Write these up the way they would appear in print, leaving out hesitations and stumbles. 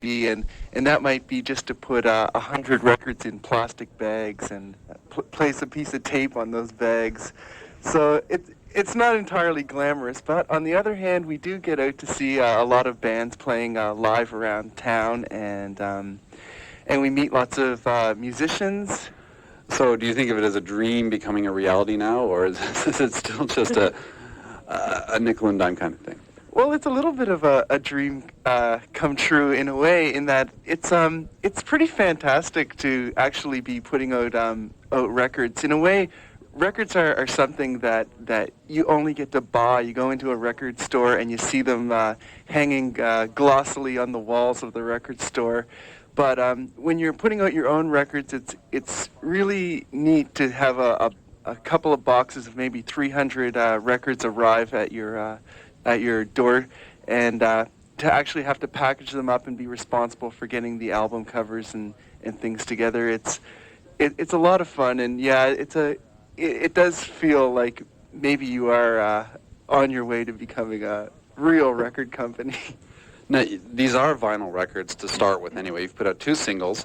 be, and that might be just to put 100 records in plastic bags and place a piece of tape on those bags. So it's not entirely glamorous, but on the other hand, we do get out to see a lot of bands playing live around town, and we meet lots of musicians. So do you think of it as a dream becoming a reality now, or is it still just a nickel and dime kind of thing? Well, it's a little bit of a dream come true in a way, in that it's pretty fantastic to actually be putting out records. In a way, records are something that you only get to buy. You go into a record store and you see them hanging glossily on the walls of the record store. But when you're putting out your own records, it's really neat to have a couple of boxes of maybe 300 records arrive at your door, and to actually have to package them up and be responsible for getting the album covers and things together. It's a lot of fun, and yeah, it does feel like maybe you are on your way to becoming a real record company. Now, these are vinyl records to start with anyway. You've put out 2 singles,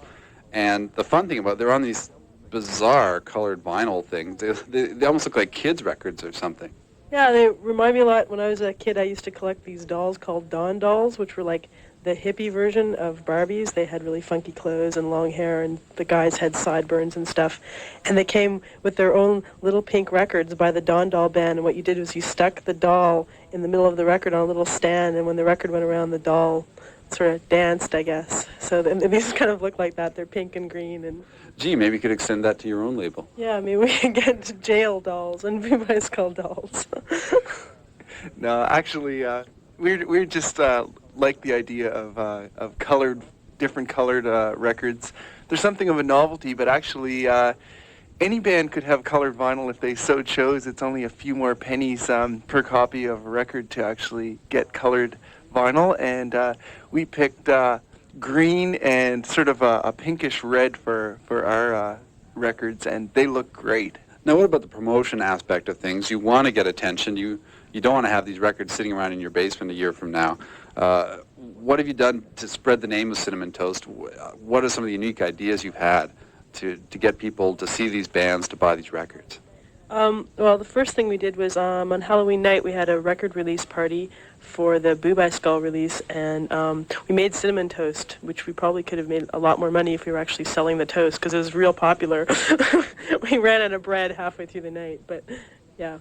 and the fun thing about it, they're on these bizarre colored vinyl things. They almost look like kids' records or something. Yeah, they remind me a lot. When I was a kid, I used to collect these dolls called Dawn dolls, which were like the hippie version of Barbies. They had really funky clothes and long hair, and the guys had sideburns and stuff. And they came with their own little pink records by the Dawn doll band, and what you did was you stuck the doll in the middle of the record on a little stand, and when the record went around, the doll sort of danced, I guess. So these kind of look like that. They're pink and green. And Gee, maybe you could extend that to your own label. yeah, I mean, we could get jail dolls and Bubaiskul dolls. No, actually, we're just like the idea of different colored records. There's something of a novelty, but actually, any band could have colored vinyl if they so chose. It's only a few more pennies per copy of a record to actually get colored vinyl, and we picked green and sort of a pinkish red for our records, and they look great. Now, what about the promotion aspect of things? You want to get attention. You don't want to have these records sitting around in your basement a year from now. What have you done to spread the name of Cinnamon Toast? What are some of the unique ideas you've had to get people to see these bands, to buy these records? Well, the first thing we did was on Halloween night we had a record release party for the Bubaiskul release, and we made Cinnamon Toast, which we probably could have made a lot more money if we were actually selling the toast, because it was real popular. We ran out of bread halfway through the night, but yeah,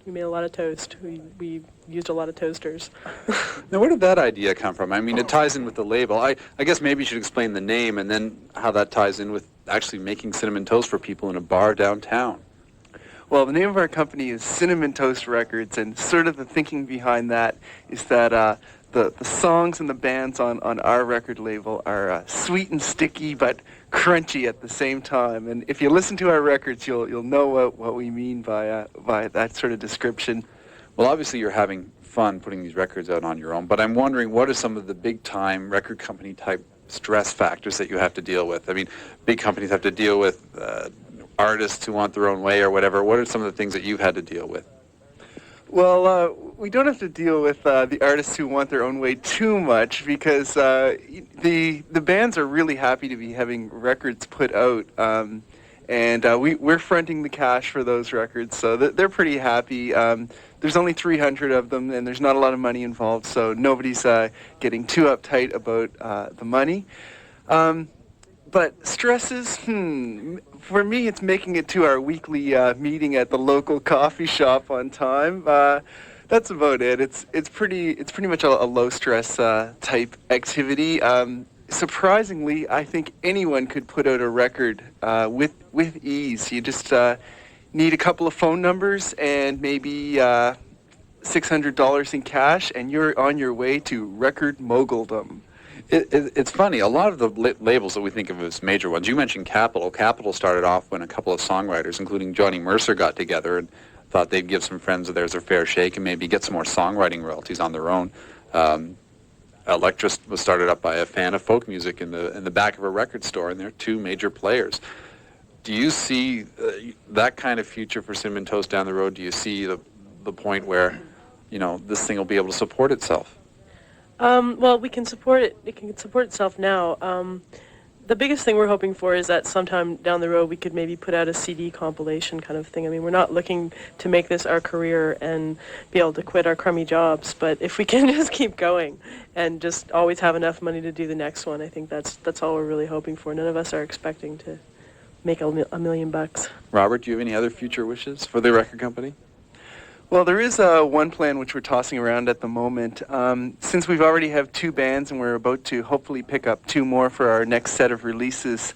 we made a lot of toast. We used a lot of toasters. Now, where did that idea come from? I mean, it ties in with the label. I guess maybe you should explain the name and then how that ties in with actually making cinnamon toast for people in a bar downtown. Well, the name of our company is Cinnamon Toast Records, and sort of the thinking behind that is that the songs and the bands on our record label are sweet and sticky, but crunchy at the same time. And if you listen to our records, you'll know what we mean by that sort of description. Well, obviously you're having fun putting these records out on your own, but I'm wondering, what are some of the big-time record company type stress factors that you have to deal with? I mean, big companies have to deal with artists who want their own way or whatever. What are some of the things that you've had to deal with? Well, we don't have to deal with the artists who want their own way too much, because the bands are really happy to be having records put out, and we're fronting the cash for those records, so they're pretty happy. There's only 300 of them, and there's not a lot of money involved, so nobody's getting too uptight about the money. But stresses, for me, it's making it to our weekly meeting at the local coffee shop on time. That's about it. It's pretty much a low stress type activity. Surprisingly, I think anyone could put out a record with ease. You just need a couple of phone numbers and maybe $600 in cash, and you're on your way to record moguldom. It's funny, a lot of the labels that we think of as major ones, you mentioned Capitol. Capitol started off when a couple of songwriters, including Johnny Mercer, got together and thought they'd give some friends of theirs a fair shake and maybe get some more songwriting royalties on their own. Electra was started up by a fan of folk music in the back of a record store, and they're 2 major players. Do you see that kind of future for Cinnamon Toast down the road? Do you see the point where, this thing will be able to support itself? Well, we can support it. It can support itself now. The biggest thing we're hoping for is that sometime down the road we could maybe put out a CD compilation kind of thing. I mean, we're not looking to make this our career and be able to quit our crummy jobs, but if we can just keep going and just always have enough money to do the next one, I think that's all we're really hoping for. None of us are expecting to make a million bucks. Robert, do you have any other future wishes for the record company? Well, there is one plan which we're tossing around at the moment. Since we've already have two bands and we're about to hopefully pick up two more for our next set of releases,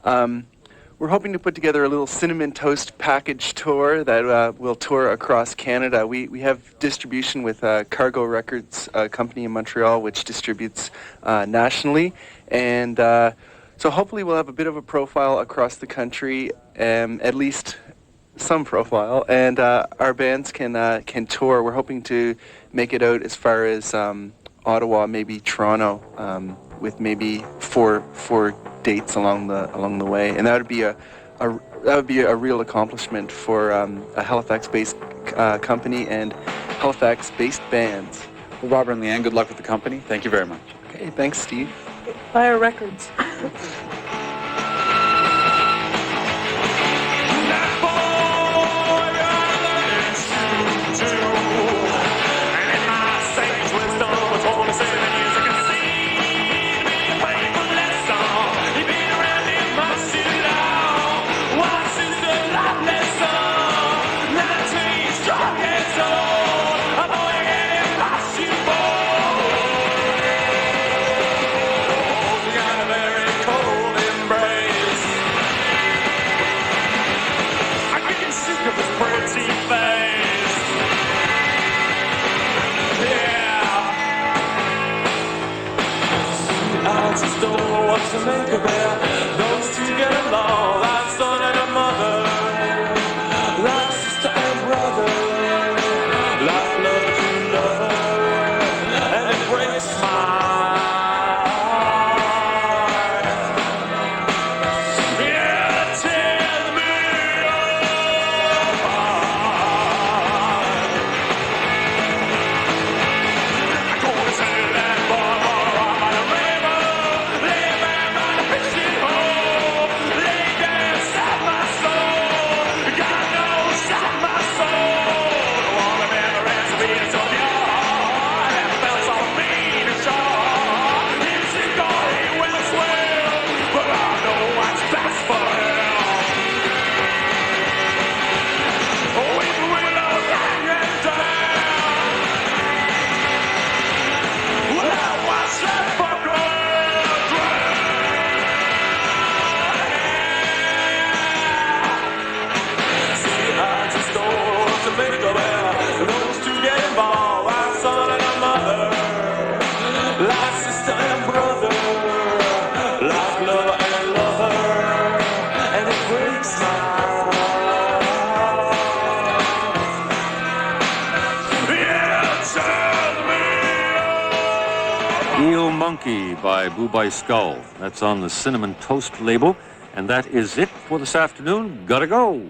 we're hoping to put together a little Cinnamon Toast package tour that will tour across Canada. We have distribution with Cargo Records, a company in Montreal, which distributes nationally. And so hopefully we'll have a bit of a profile across the country, at least some profile, and our bands can tour. We're hoping to make it out as far as Ottawa, maybe Toronto, with maybe four dates along the way, and that would be a real accomplishment for a Halifax-based company and Halifax-based bands. Well, Robert and Leanne, good luck with the company. Thank you very much. Okay, thanks, Steve. Buy our records. Just don't know what to make of it. Those two get along like son and a mother, like sister and brother, like love to love, and it breaks my heart. Yeah, tear me apart. I'm gonna tell that boy. Monkey by Bubaiskul. That's on the Cinnamon Toast label. And that is it for this afternoon. Gotta go.